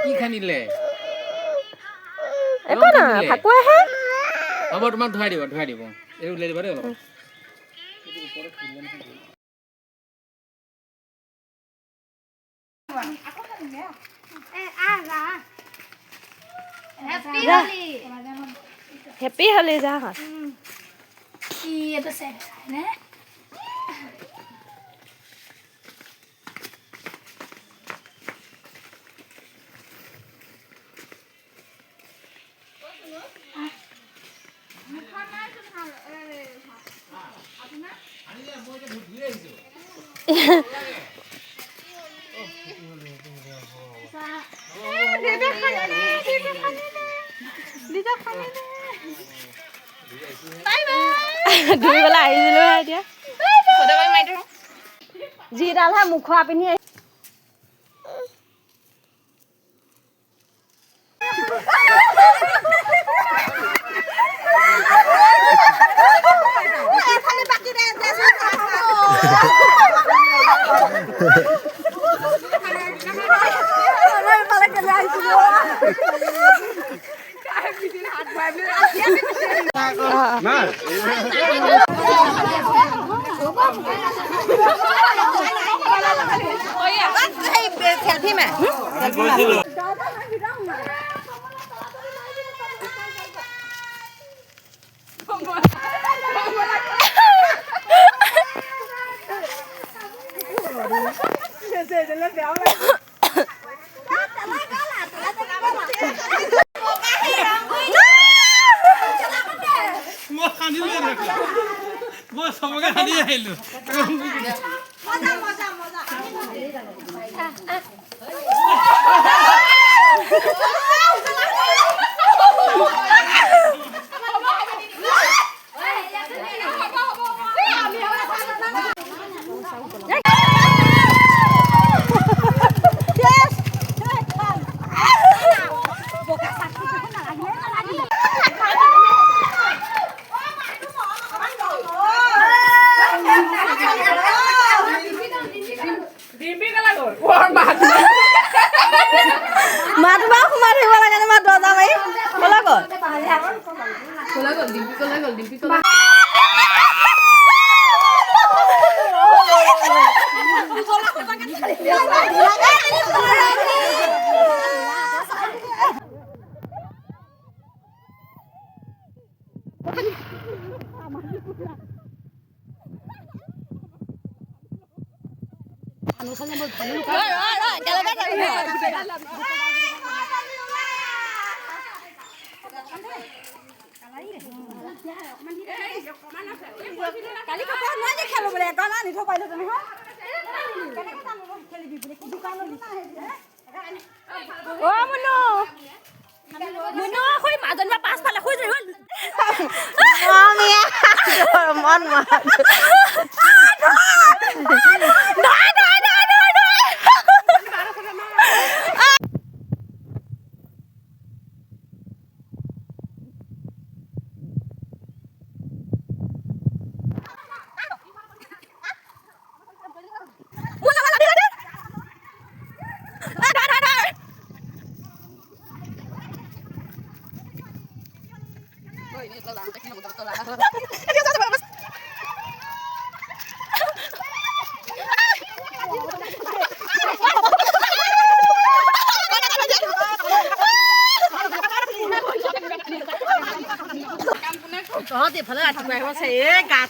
কি খানিলে একো না ফাকুৱাহে হ'ব তোমাক ধুৱাই দিব এই উলিয়াই দিবা দেই অলপ হেপী হলি যা কি এটা সেট নে ধুই পেলাই আহিছিলো এতিয়া যিডালহে মুখৰ পিন্ধি মই সবকে হানি আহিলো কালি কথা নাই দেখালো বলে গানা নি থ পাইলো তুমি হ্যাঁ কেনেকে জানো খেলিবি বলে কি দোকানত ও মুনু মুনু কই মাজনবা পাঁচ ফালে কই যাই মামিয়া মন মা Đó thì phải là chụp này nó sẽ gạt